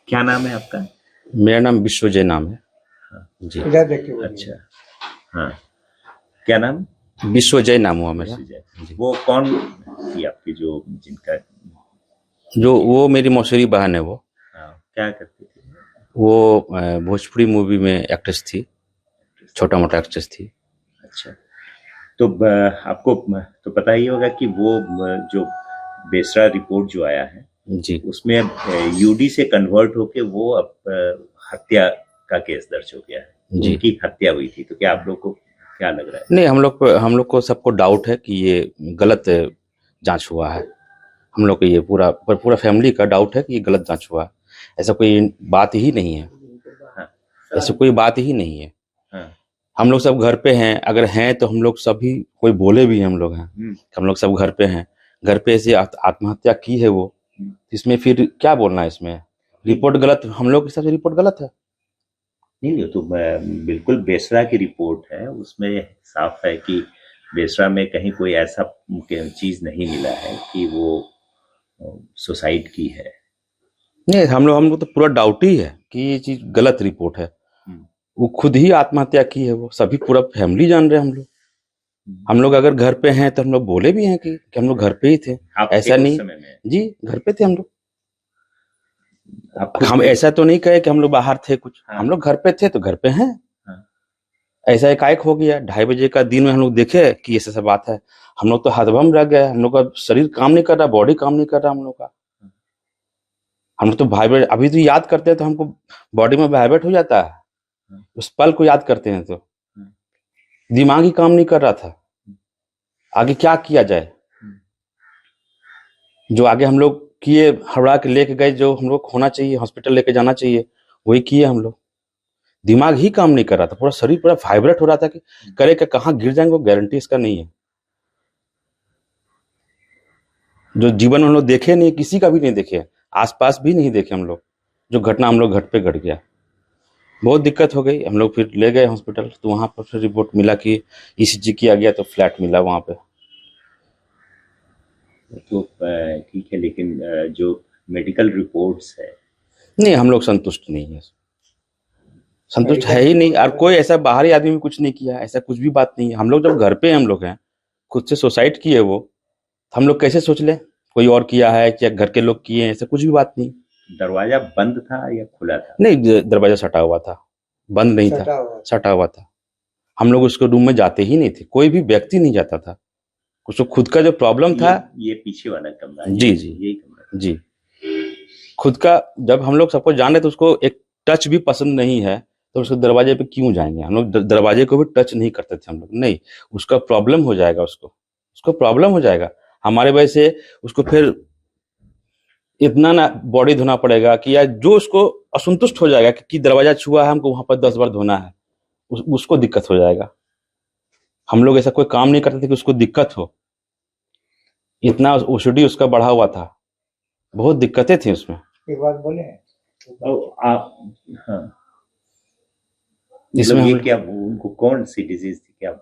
क्या नाम है आपका? मेरा नाम विश्वजय नाम है। हाँ, जी, इधर देखिए बोलिए। अच्छा, हाँ, क्या नाम? विश्वजय नाम हुआ मेरा। विश्वजय। जी, वो कौन थी आपकी जो जिनका जो थी? वो मेरी मौसेरी बहन है वो। हाँ, क्या करती थी? वो भोजपुरी मूवी में एक्ट्रेस थी, छोटा मोटा एक्ट्रेस थी। अच्छा, तो आपको तो पता ही होगा कि वो जो बेसरा रिपोर्ट जो आया है जी, उसमें यूडी से कन्वर्ट होके वो अब हत्या का केस दर्ज हो गया है। जी। उनकी हत्या हुई थी, तो क्या आप लोग को क्या लग रहा है? नहीं, हम लोग को सबको डाउट है कि ये गलत जांच हुआ है। हम लोग को ये पूरा फैमिली का डाउट है कि ये गलत जांच हुआ है। ऐसा कोई बात ही नहीं है। हाँ, ऐसा कोई बात ही नहीं है। हाँ, हम लोग सब घर पे हैं, अगर हैं तो हम लोग सभी, कोई बोले भी हम लोग हैं, हम लोग सब घर पे हैं। घर पे ऐसे आत्महत्या की है वो, इसमें फिर क्या बोलना है इसमें? रिपोर्ट गलत, हम लोग के हिसाब से रिपोर्ट गलत है। नहीं नहीं, तो बिल्कुल बेसरा की रिपोर्ट है, उसमें साफ है कि बेसरा में कहीं कोई ऐसा चीज नहीं मिला है कि वो सुसाइड की है। नहीं, हम लोग तो पूरा डाउट ही है कि ये चीज गलत रिपोर्ट है। हम्म, वो खुद ही आत्महत्या की है, वो सभी पूरा फैमिली जान रहे हैं हम लोग। हम लोग अगर घर पे हैं तो हम लोग बोले भी हैं कि हम लोग घर पे ही थे। आप ऐसा थे उस नहीं, समय में? जी घर पे थे हम लोग। आप खुद हम ऐसा तो नहीं कहे कि हम लोग बाहर थे कुछ, हाँ, हम लोग घर पे थे तो घर पे हैं। हाँ, ऐसा एकाएक हो गया 2:30 बजे का दिन में हम लोग देखे कि ऐसा सब बात है। हम लोग तो हतभम्ब रह गए, हम लोग का शरीर काम नहीं कर रहा, बॉडी काम नहीं कर रहा हम लोग का। हम लोग तो वाइब्रेट, अभी तो याद करते हैं तो हमको बॉडी में वाइब्रेट हो जाता है। उस पल को याद करते हैं तो दिमाग ही काम नहीं कर रहा था। आगे क्या किया जाए? जो आगे हम लोग किए, हड़बड़ा के लेके गए, जो हम लोग होना चाहिए, हॉस्पिटल लेके जाना चाहिए, वही किए हम लोग। दिमाग ही काम नहीं कर रहा था, पूरा शरीर पूरा वाइब्रेट हो रहा था कि करे क्या, कहाँ गिर जाएंगे, वो गारंटी इसका नहीं है। जो जीवन में हम लोग देखे नहीं, किसी का भी नहीं देखे, आसपास भी नहीं देखे हम लोग, जो घटना हम लोग घर पे घट गया। बहुत दिक्कत हो गई। हम लोग फिर ले गए हॉस्पिटल, तो वहां पर फिर रिपोर्ट मिला कि ईसीजी किया गया, तो फ्लैट मिला वहां पे। तो ठीक है, लेकिन जो मेडिकल रिपोर्ट्स है नहीं, हम लोग संतुष्ट नहीं है, संतुष्ट है मेडिकल ही नहीं। और रिपोर्ट कोई ऐसा बाहरी आदमी भी कुछ नहीं किया, ऐसा कुछ भी बात नहीं है। हम लोग जब घर पे हम लोग हैं, खुद से सुसाइड किए वो, तो हम लोग कैसे सोच ले कोई और किया है या घर के लोग किए हैं? ऐसा कुछ भी बात नहीं। दरवाजा बंद था या खुला था? नहीं, दरवाजा सटा हुआ था, बंद नहीं था, सटा हुआ। सटा हुआ था। हम लोग उसके रूम में जाते ही नहीं थे, कोई भी व्यक्ति नहीं जाता था। कुछ तो खुद का जो प्रॉब्लम था, ये पीछे वाला कमरा, जी जी यही कमरा जी, खुद का, जब हम लोग सबको जान रहे तो उसको एक टच भी पसंद नहीं है, तो उसको दरवाजे पे क्यों जाएंगे? हम लोग दरवाजे को भी टच नहीं करते थे हम लोग। नहीं, उसका प्रॉब्लम हो जाएगा, उसको प्रॉब्लम हो जाएगा हमारे वजह से। उसको फिर इतना ना बॉडी धोना पड़ेगा कि, या जो उसको असंतुष्ट हो जाएगा कि दरवाजा छुआ है, हमको वहां पर 10 बार धोना है, उसको दिक्कत हो जाएगा। हम लोग ऐसा कोई काम नहीं करते थे कि उसको दिक्कत हो। इतना ओसीडी उसका बढ़ा हुआ था, बहुत दिक्कतें थी उसमें। एक बात बोले, आप हाँ, इसमें मतलब ये हम क्या, उनको कौन सी डिजीज थी क्या?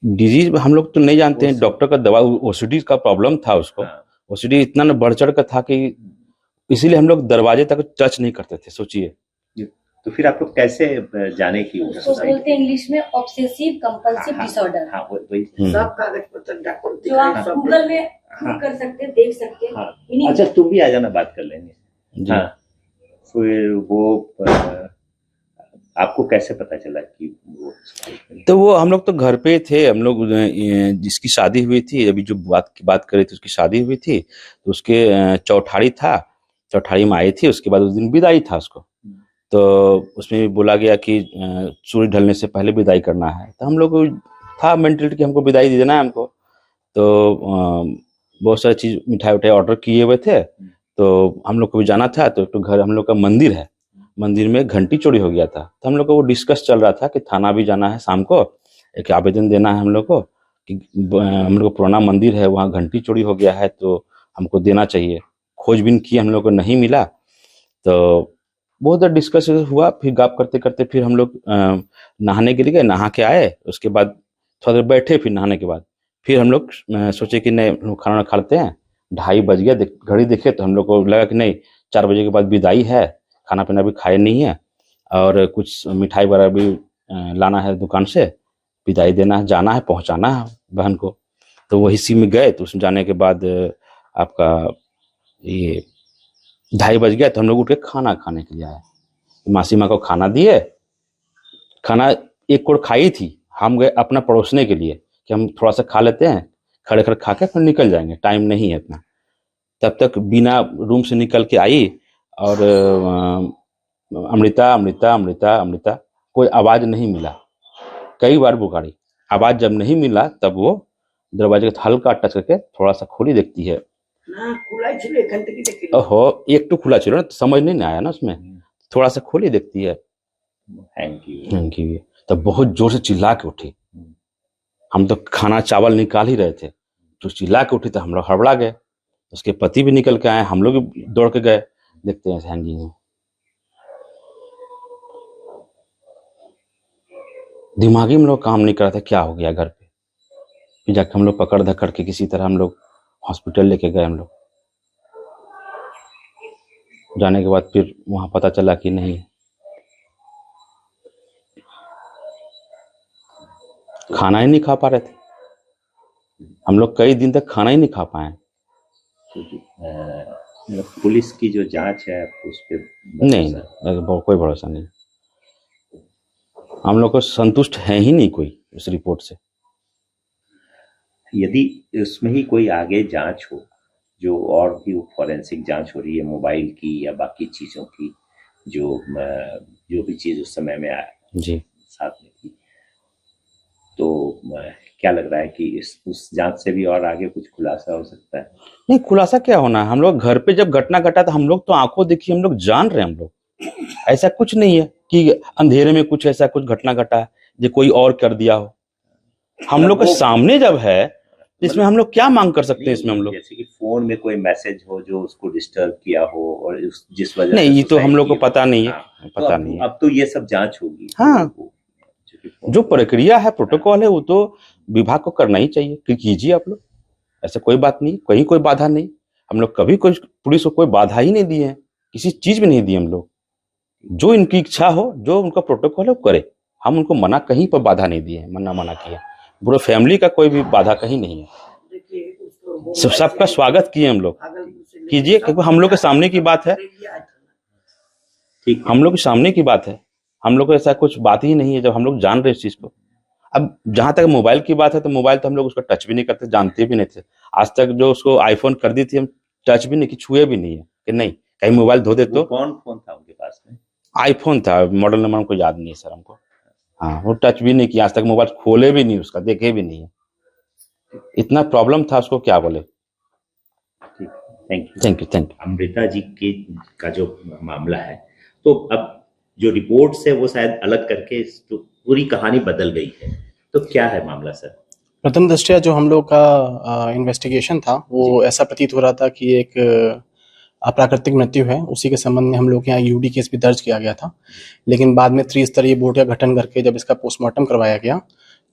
डिजीज हम लोग तो नहीं जानते हैं, डॉक्टर का दवा, ओसीडी का प्रॉब्लम था उसको। हाँ, ओसीडी इतना न बढ़ चढ़ का था कि इसीलिए हम लोग दरवाजे तक टच नहीं करते थे, सोचिए। तो फिर आप लोग कैसे जाने की उसको बोलते हैं इंग्लिश में ऑब्सेसिव कंपल्सिव डिसऑर्डर। हाँ, वही सब कागज पत्र जो आप गूगल में कर सकते हैं, देख सकते हैं। हाँ, अच्छा, तुम भी आ जाना, बात कर लेंगे। जी। हाँ, फिर वो आपको कैसे पता चला कि वो? तो वो हम लोग तो घर पे थे, हम लोग जिसकी शादी हुई थी, अभी जो बात करी थी, उसकी शादी हुई थी, तो उसके चौठारी था, चौठारी में आई थी। उसके बाद उस दिन विदाई था उसको, तो उसमें भी बोला गया कि सूर्य ढलने से पहले विदाई करना है। तो हम लोग को था मेंटलिटी कि हमको विदाई देना है हमको। तो बहुत सारी चीज, मिठाई उठाई ऑर्डर किए हुए थे, तो हम लोग को भी जाना था। तो घर, हम लोग का मंदिर है, मंदिर में घंटी चोरी हो गया था। तो हम लोग को वो डिस्कस चल रहा था कि थाना भी जाना है, शाम को एक आवेदन देना है हम लोग को कि हम लोग का पुराना मंदिर है, वहाँ घंटी चोरी हो गया है, तो हमको देना चाहिए। खोजबीन की, हम लोग को नहीं मिला। तो बहुत देर डिस्कस हुआ, फिर गप करते करते फिर हम लोग नहाने के लिए गए, नहा के आए। उसके बाद थोड़ा देर बैठे, फिर नहाने के बाद फिर हम लोग सोचे कि नहीं, हम लोग खाना खा लेते हैं। 2:30 बज गया, घड़ी देखे तो हम लोग को लगा कि नहीं, 4 बजे के बाद विदाई है, खाना पीना भी खाए नहीं है और कुछ मिठाई वगैरह भी लाना है दुकान से, विदाई देना है, जाना है, पहुंचाना है बहन को। तो वो इसी में गए, तो उसमें जाने के बाद आपका ये 2:30 बज गया, तो हम लोग उठ के खाना खाने के लिए आए। मासी माँ को खाना दिए, खाना एक कोर खाई थी, हम गए अपना परोसने के लिए कि हम थोड़ा सा खा लेते हैं, खड़े खड़े खा के फिर निकल जाएंगे, टाइम नहीं है इतना। तब तक बीना रूम से निकल के आई और अमृता अमृता अमृता अमृता, कोई आवाज नहीं मिला, कई बार पुकारी, आवाज जब नहीं मिला तब वो दरवाजे का हल्का टच करके थोड़ा सा खोली, देखती है ओहो एक तो खुला चलो ना, तो समझ नहीं आया ना उसमें, थोड़ा सा खोली, देखती है थैंक यू। तब बहुत जोर से चिल्ला के उठी, हम तो खाना चावल निकाल ही रहे थे, जो चिल्ला के उठी तो हम लोग हड़बड़ा गए, उसके पति भी निकल के आए, हम लोग भी दौड़ के गए, देखते हैं हैंगिंग। दिमागी में लोग काम नहीं कर रहा था, क्या हो गया घर पे। फिर जाके हम लोग पकड़ धकड़ के किसी तरह हम लोग हॉस्पिटल लेके गए। हम लोग जाने के बाद फिर वहां पता चला कि नहीं, खाना ही नहीं खा पा रहे थे हम लोग, कई दिन तक खाना ही नहीं खा पाए। पुलिस की जो जांच है उस पर नहीं, कोई भरोसा नहीं, हम लोग को संतुष्ट है ही नहीं कोई उस रिपोर्ट से। यदि उसमें ही कोई आगे जांच हो, जो और भी फॉरेंसिक जांच हो रही है मोबाइल की या बाकी चीजों की, जो भी चीज उस समय में जी साथ में थी, तो क्या लग रहा है कि उस जांच से भी और आगे कुछ खुलासा हो सकता है? नहीं, खुलासा क्या होना है, हम लोग घर पे जब घटना घटा तो हम लोग तो आंखों देखी, हम लोग जान रहे हैं, हम लोग ऐसा कुछ नहीं है कि अंधेरे में कुछ ऐसा कुछ घटना घटा है जो कोई और कर दिया हो। हम लोग के सामने जब है, इसमें हम लोग क्या मांग कर सकते हैं? इसमें हम लोग जैसे कि फोन में कोई मैसेज हो जो उसको डिस्टर्ब किया हो और जिस वजह नहीं, ये तो हम लोग को पता नहीं है। पता नहीं है, अब तो ये सब जांच होगी। हाँ, जो प्रक्रिया है, प्रोटोकॉल है, वो तो विभाग को करना ही चाहिए कि कीजिए आप लोग, ऐसा कोई बात नहीं, कहीं कोई बाधा नहीं। हम लोग कभी कोई पुलिस को कोई बाधा ही नहीं दी है, किसी चीज में नहीं दी हम लोग। जो इनकी इच्छा हो, जो उनका प्रोटोकॉल है वो करे, हम उनको मना कहीं पर बाधा नहीं दिए, मना किया। पूरे फैमिली का कोई भी बाधा कहीं नहीं है, सबका स्वागत किए हम लोग, कीजिए, क्योंकि हम लोग के सामने की बात है, हम लोग के सामने की बात है, हम लोग को ऐसा कुछ बात ही नहीं है जब हम लोग जान रहे इस चीज को। अब जहां तक मोबाइल की बात है, तो मोबाइल तो हम लोग उसको टच भी नहीं करते, जानते भी नहीं थे आज तक। जो उसको आईफोन कर दी थी, हम टच भी नहीं की, छुए भी नहीं है कि नहीं कहीं मोबाइल धो दे तो। कौन फोन था उनके पास में? आईफोन था, मॉडल नंबर हमको याद नहीं है सर हमको। हाँ, वो टच भी नहीं किया आज तक, मोबाइल खोले भी नहीं, उसका देखे भी नहीं है, इतना प्रॉब्लम था उसको, क्या बोले। Thank you. अमृता जी का जो मामला है, तो अब जो रिपोर्ट्स है वो शायद अलग करके तो पूरी कहानी बदल गई है, तो क्या है मामला सर? प्रथम दृष्टया जो हम लोग का इन्वेस्टिगेशन था वो ऐसा प्रतीत हो रहा था कि एक अप्राकृतिक मृत्यु है, उसी के संबंध में हम लोग के यहाँ यूडी केस भी दर्ज किया गया था। लेकिन बाद में त्रिस्तरीय बोर्ड का गठन करके जब इसका पोस्टमार्टम करवाया गया,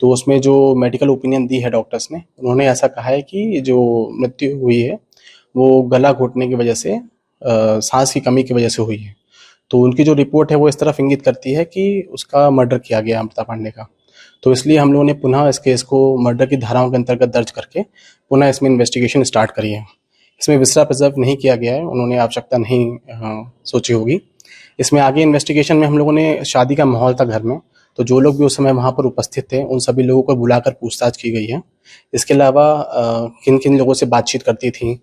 तो उसमें जो मेडिकल ओपिनियन दी है डॉक्टर्स ने, उन्होंने ऐसा कहा है कि जो मृत्यु हुई है वो गला घोटने की वजह से, सांस की कमी की वजह से हुई है। तो उनकी जो रिपोर्ट है वो इस तरफ इंगित करती है कि उसका मर्डर किया गया अमृता पांडे का। तो इसलिए हम लोगों ने पुनः इस केस को मर्डर की धाराओं के अंतर्गत दर्ज करके पुनः इसमें इन्वेस्टिगेशन स्टार्ट करी है। इसमें विसरा प्रिजर्व नहीं किया गया है, उन्होंने आवश्यकता नहीं सोची होगी। इसमें आगे इन्वेस्टिगेशन में हम लोगों ने, शादी का माहौल था घर में, तो जो लोग भी उस समय वहाँ पर उपस्थित थे उन सभी लोगों को बुलाकर पूछताछ की गई है। इसके अलावा किन किन लोगों से बातचीत करती थी,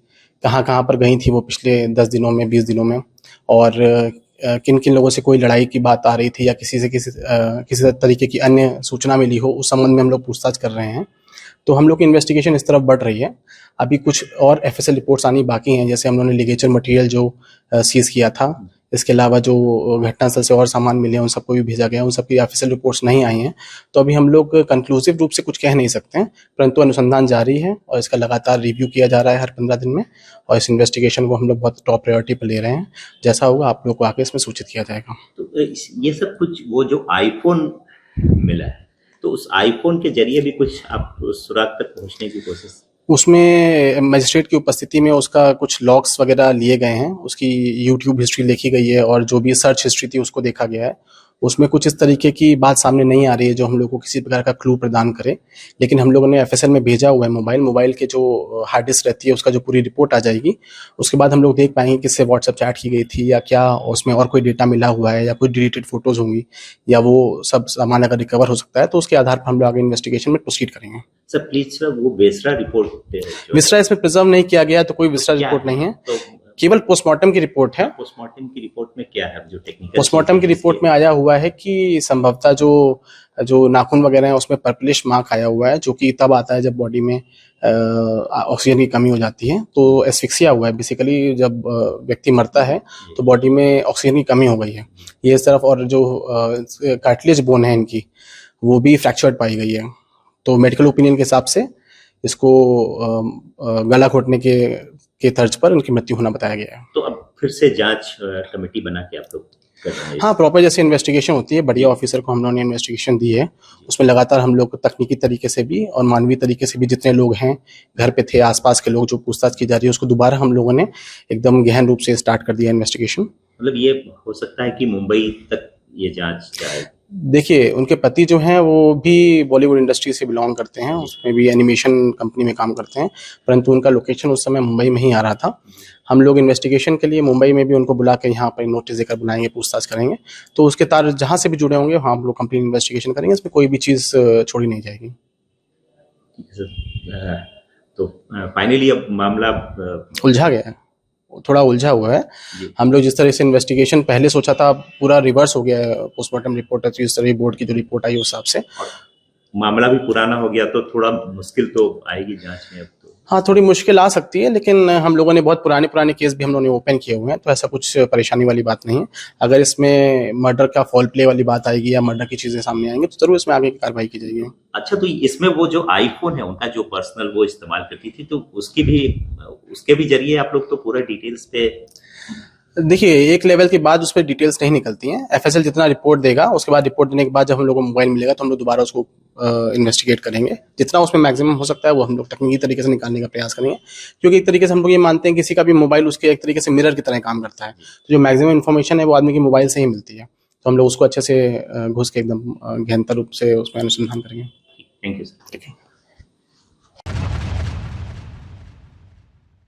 कहाँ कहाँ पर गई थी वो पिछले 10 दिनों में, 20 दिनों में, और किन किन लोगों से कोई लड़ाई की बात आ रही थी या किसी तरीके की अन्य सूचना मिली हो, उस संबंध में हम लोग पूछताछ कर रहे हैं। तो हम लोग की इन्वेस्टिगेशन इस तरफ बढ़ रही है। अभी कुछ और एफएसएल रिपोर्ट्स आनी बाकी हैं, जैसे हम लोगों ने लिगेचर मटेरियल जो सीज किया था, इसके अलावा जो घटनास्थल से और सामान मिले हैं उन सबको भी भेजा गया, उन सबकी एफएसएल रिपोर्ट्स नहीं आई हैं। तो अभी हम लोग कंक्लूसिव रूप से कुछ कह नहीं सकते हैं, परंतु अनुसंधान जारी है और इसका लगातार रिव्यू किया जा रहा है हर 15 दिन में, और इस इन्वेस्टिगेशन को हम लोग बहुत टॉप प्रायोरिटी पर ले रहे हैं। जैसा होगा आप लोग को आगे इसमें सूचित किया जाएगा। तो ये सब कुछ, वो जो आईफोन मिला है, तो उस आईफोन के जरिए भी कुछ आप सुराग तक पहुंचने की कोशिश? उसमें मजिस्ट्रेट की उपस्थिति में उसका कुछ लॉग्स वगैरह लिए गए हैं, उसकी यूट्यूब हिस्ट्री देखी गई है और जो भी सर्च हिस्ट्री थी उसको देखा गया है। उसमें कुछ इस तरीके की बात सामने नहीं आ रही है जो हम लोग को किसी प्रकार का क्लू प्रदान करे, लेकिन हम लोगों ने एफएसएल में भेजा हुआ है मोबाइल के जो हार्ड डिस्क रहती है उसका जो पूरी रिपोर्ट आ जाएगी, उसके बाद हम लोग देख पाएंगे किससे व्हाट्सएप चैट की गई थी या क्या उसमें और कोई डेटा मिला हुआ है या कोई डिलीटेड फोटोज होंगी या वो सब सामान अगर रिकवर हो सकता है तो उसके आधार पर हम लोग आगे इन्वेस्टिगेशन में प्रोसीड करेंगे। सर प्लीज सर, वो बेसरा रिपोर्ट विसरा इसमें प्रिजर्व नहीं किया गया तो कोई विसरा रिपोर्ट नहीं है, तो केवल पोस्टमार्टम की रिपोर्ट है। पोस्टमार्टम की रिपोर्ट में क्या है जो टेक्निकल? पोस्टमार्टम की रिपोर्ट में आया हुआ है कि संभवतः जो नाखून वगैरह है उसमें पर्पलिश मार्क आया हुआ है, जो कि तब आता है जब बॉडी में ऑक्सीजन की कमी हो जाती है। तो एस्फिक्सिया हुआ है बेसिकली, जब व्यक्ति मरता है तो बॉडी में ऑक्सीजन की कमी हो गई है ये इस तरफ, और जो कार्टिलेज बोन है इनकी वो भी फ्रैक्चर्ड पाई गई है। तो मेडिकल ओपिनियन के हिसाब से इसको गला घोटने के तर्ज पर उनकी मृत्यु होना बताया गया है। तो अब फिर से जांच कमेटी बना के आप लोग कर रहे हैं? हाँ, प्रॉपर जैसे इन्वेस्टिगेशन होती है, बढ़िया ऑफिसर को हम लोगों ने इन्वेस्टिगेशन दी है, उसमें लगातार हम लोग तकनीकी तरीके से भी और मानवीय तरीके से भी जितने लोग हैं घर पे थे आसपास के लोग जो पूछताछ की जा रही है उसको दोबारा हम लोगों ने एकदम गहन रूप से स्टार्ट कर दिया इन्वेस्टिगेशन। मतलब ये हो सकता है कि मुंबई तक ये जांच जाए? देखिए, उनके पति जो हैं वो भी बॉलीवुड इंडस्ट्री से बिलोंग करते हैं, उसमें भी एनिमेशन कंपनी में काम करते हैं, परंतु उनका लोकेशन उस समय मुंबई में ही आ रहा था। हम लोग इन्वेस्टिगेशन के लिए मुंबई में भी उनको बुला के यहाँ पर नोटिस देकर बुलाएंगे, पूछताछ करेंगे, तो उसके तार जहाँ से भी जुड़े होंगे वहाँ हम लोग कंप्लीट इन्वेस्टिगेशन करेंगे, इसमें कोई भी चीज़ छोड़ी नहीं जाएगी। तो फाइनली अब मामला उलझा गया है, थोड़ा उलझा हुआ है। हम लोग जिस तरह से इन्वेस्टिगेशन पहले सोचा था पूरा रिवर्स हो गया है, पोस्टमार्टम रिपोर्ट है तो इस तरह बोर्ड की जो रिपोर्ट आई उस हिसाब से मामला भी पुराना हो गया तो थोड़ा मुश्किल तो आएगी जांच में अब तो। हाँ, थोड़ी मुश्किल आ सकती है, लेकिन हम लोगों ने बहुत पुराने केस भी हम लोगों ने ओपन किए हुए हैं, तो ऐसा कुछ परेशानी वाली बात नहीं है। अगर इसमें मर्डर का फॉल प्ले वाली बात आएगी या मर्डर की चीजें सामने आएंगी तो जरूर इसमें आगे की कार्रवाई की जाएगी। अच्छा, तो इसमें वो जो आईफोन है उनका जो पर्सनल वो इस्तेमाल करती थी, तो उसके भी जरिए आप लोग तो पूरा डिटेल्स पे? देखिए, एक लेवल के बाद उस पर डिटेल्स नहीं निकलती हैं। एफएसएल जितना रिपोर्ट देगा उसके बाद रिपोर्ट देने के बाद जब हम लोग को मोबाइल मिलेगा तो हम लोग दोबारा उसको इन्वेस्टिगेट करेंगे, जितना उसमें मैक्सिमम हो सकता है वो हम लोग तकनीकी तरीके से निकालने का प्रयास करेंगे, क्योंकि एक तरीके से हम लोग ये मानते हैं किसी का भी मोबाइल उसके एक तरीके से मिरर की तरह काम करता है, तो जो मैक्सिमम इन्फॉर्मेशन है वो आदमी के मोबाइल से ही मिलती है, तो हम लोग उसको अच्छे से घुस के एकदम गहनता रूप से उसमें अनुसंधान करेंगे। Thank you sir. ठीक है।